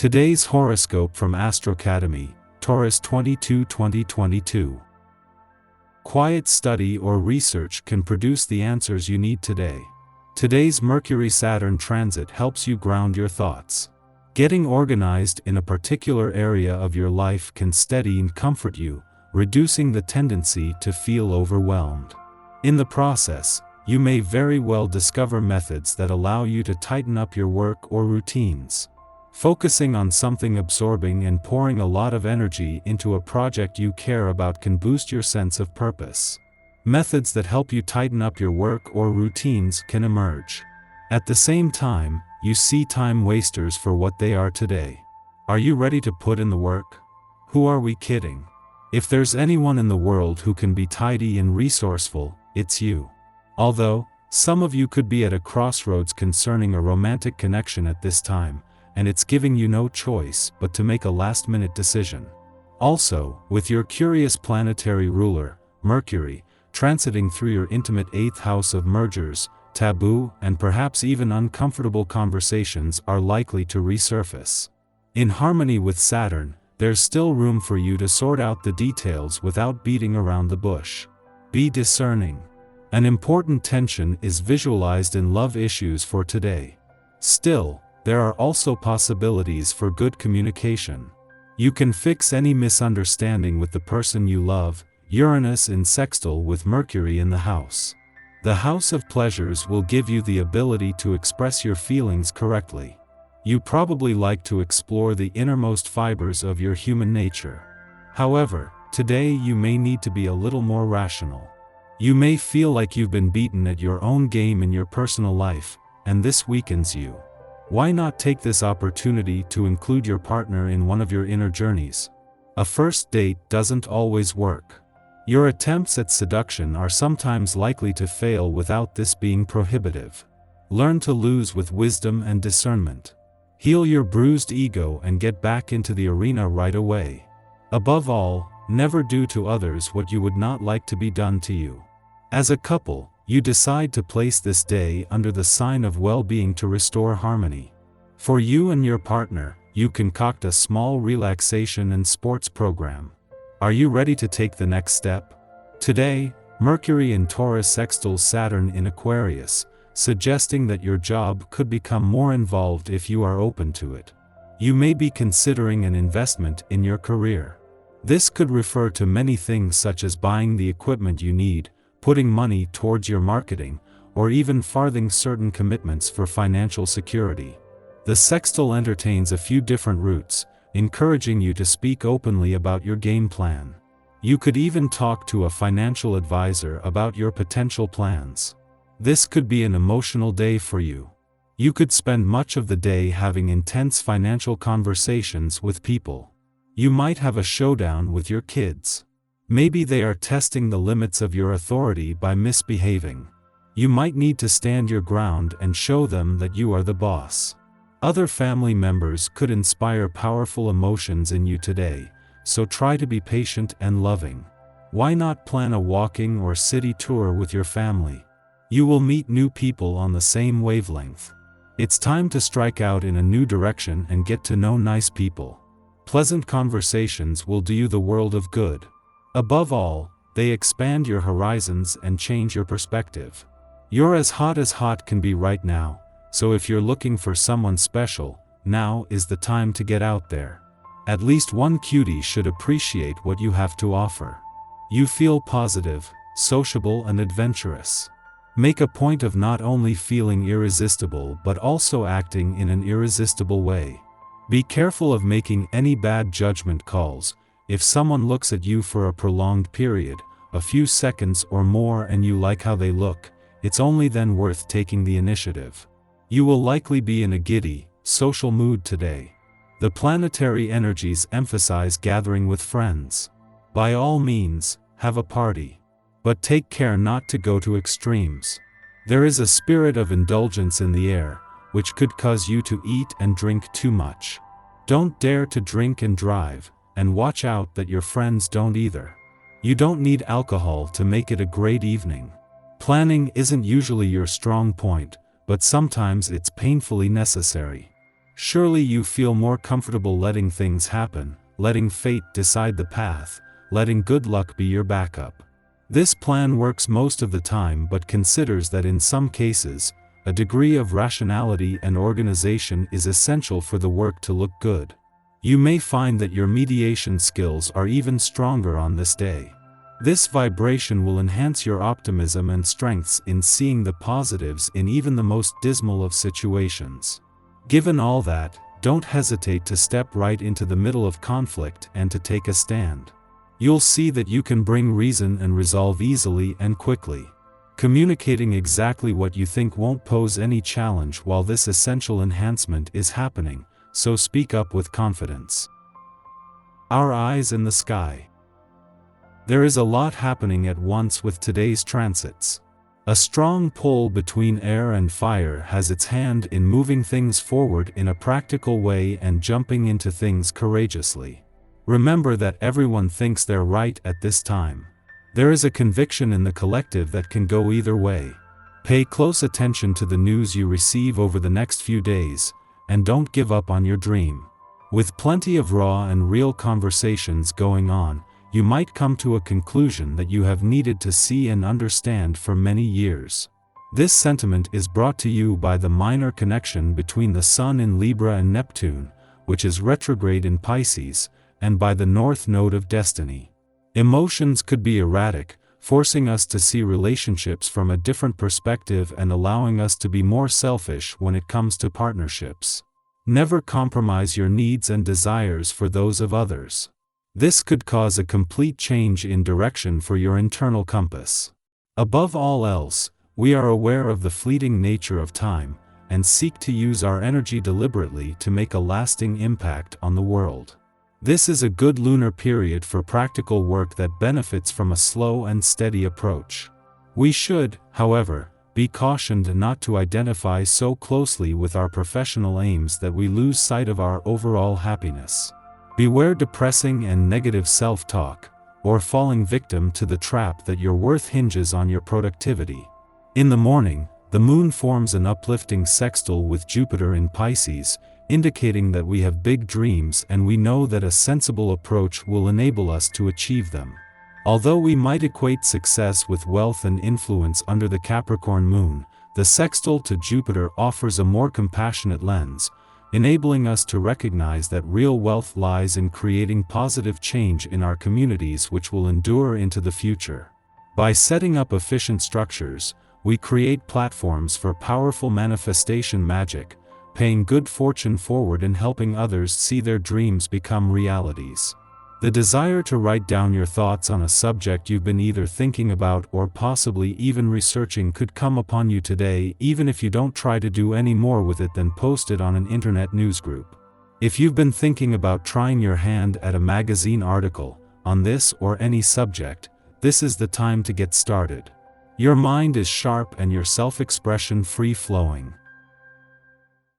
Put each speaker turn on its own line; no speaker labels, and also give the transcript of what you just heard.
Today's horoscope from Astro Academy, Taurus 22-2022. Quiet study or research can produce the answers you need today. Today's Mercury-Saturn transit helps you ground your thoughts. Getting organized in a particular area of your life can steady and comfort you, reducing the tendency to feel overwhelmed. In the process, you may very well discover methods that allow you to tighten up your work or routines. Focusing on something absorbing and pouring a lot of energy into a project you care about can boost your sense of purpose. Methods that help you tighten up your work or routines can emerge. At the same time, you see time wasters for what they are today. Are you ready to put in the work? Who are we kidding? If there's anyone in the world who can be tidy and resourceful, it's you. Although, some of you could be at a crossroads concerning a romantic connection at this time, and it's giving you no choice but to make a last-minute decision. Also, with your curious planetary ruler, Mercury, transiting through your intimate 8th house of mergers, taboo and perhaps even uncomfortable conversations are likely to resurface. In harmony with Saturn, there's still room for you to sort out the details without beating around the bush. Be discerning. An important tension is visualized in love issues for today. Still, there are also possibilities for good communication. You can fix any misunderstanding with the person you love. Uranus in sextile with Mercury in the house. The house of pleasures will give you the ability to express your feelings correctly. You probably like to explore the innermost fibers of your human nature. However, today you may need to be a little more rational. You may feel like you've been beaten at your own game in your personal life, and this weakens you. Why not take this opportunity to include your partner in one of your inner journeys? A first date doesn't always work. Your attempts at seduction are sometimes likely to fail without this being prohibitive. Learn to lose with wisdom and discernment. Heal your bruised ego and get back into the arena right away. Above all, never do to others what you would not like to be done to you. As a couple, you decide to place this day under the sign of well-being to restore harmony. For you and your partner, you concoct a small relaxation and sports program. Are you ready to take the next step? Today, Mercury in Taurus sextiles Saturn in Aquarius, suggesting that your job could become more involved if you are open to it. You may be considering an investment in your career. This could refer to many things such as buying the equipment you need, putting money towards your marketing, or even farthing certain commitments for financial security. The sextile entertains a few different routes, encouraging you to speak openly about your game plan. You could even talk to a financial advisor about your potential plans. This could be an emotional day for you. You could spend much of the day having intense financial conversations with people. You might have a showdown with your kids. Maybe they are testing the limits of your authority by misbehaving. You might need to stand your ground and show them that you are the boss. Other family members could inspire powerful emotions in you today, so try to be patient and loving. Why not plan a walking or city tour with your family? You will meet new people on the same wavelength. It's time to strike out in a new direction and get to know nice people. Pleasant conversations will do you the world of good. Above all, they expand your horizons and change your perspective. You're as hot can be right now, so if you're looking for someone special, now is the time to get out there. At least one cutie should appreciate what you have to offer. You feel positive, sociable and adventurous. Make a point of not only feeling irresistible but also acting in an irresistible way. Be careful of making any bad judgment calls. If someone looks at you for a prolonged period, a few seconds or more and you like how they look, it's only then worth taking the initiative. You will likely be in a giddy, social mood today. The planetary energies emphasize gathering with friends. By all means, have a party. But take care not to go to extremes. There is a spirit of indulgence in the air, which could cause you to eat and drink too much. Don't dare to drink and drive, and watch out that your friends don't either. You don't need alcohol to make it a great evening. Planning isn't usually your strong point, but sometimes it's painfully necessary. Surely you feel more comfortable letting things happen, letting fate decide the path, letting good luck be your backup. This plan works most of the time but considers that in some cases, a degree of rationality and organization is essential for the work to look good. You may find that your mediation skills are even stronger on this day. This vibration will enhance your optimism and strengths in seeing the positives in even the most dismal of situations. Given all that, don't hesitate to step right into the middle of conflict and to take a stand. You'll see that you can bring reason and resolve easily and quickly. Communicating exactly what you think won't pose any challenge while this essential enhancement is happening, so speak up with confidence. Our eyes in the sky. There is a lot happening at once with today's transits. A strong pull between air and fire has its hand in moving things forward in a practical way and jumping into things courageously. Remember that everyone thinks they're right at this time. There is a conviction in the collective that can go either way. Pay close attention to the news you receive over the next few days, and don't give up on your dream. With plenty of raw and real conversations going on, you might come to a conclusion that you have needed to see and understand for many years. This sentiment is brought to you by the minor connection between the Sun in Libra and Neptune, which is retrograde in Pisces, and by the North Node of Destiny. Emotions could be erratic, forcing us to see relationships from a different perspective and allowing us to be more selfish when it comes to partnerships. Never compromise your needs and desires for those of others. This could cause a complete change in direction for your internal compass. Above all else, we are aware of the fleeting nature of time, and seek to use our energy deliberately to make a lasting impact on the world. This is a good lunar period for practical work that benefits from a slow and steady approach. We should, however, be cautioned not to identify so closely with our professional aims that we lose sight of our overall happiness. Beware depressing and negative self-talk, or falling victim to the trap that your worth hinges on your productivity. In the morning, the moon forms an uplifting sextile with Jupiter in Pisces, indicating that we have big dreams and we know that a sensible approach will enable us to achieve them. Although we might equate success with wealth and influence under the Capricorn moon, the sextile to Jupiter offers a more compassionate lens, enabling us to recognize that real wealth lies in creating positive change in our communities which will endure into the future. By setting up efficient structures, we create platforms for powerful manifestation magic, paying good fortune forward and helping others see their dreams become realities. The desire to write down your thoughts on a subject you've been either thinking about or possibly even researching could come upon you today, even if you don't try to do any more with it than post it on an internet news group. If you've been thinking about trying your hand at a magazine article on this or any subject, this is the time to get started. Your mind is sharp and your self-expression free-flowing.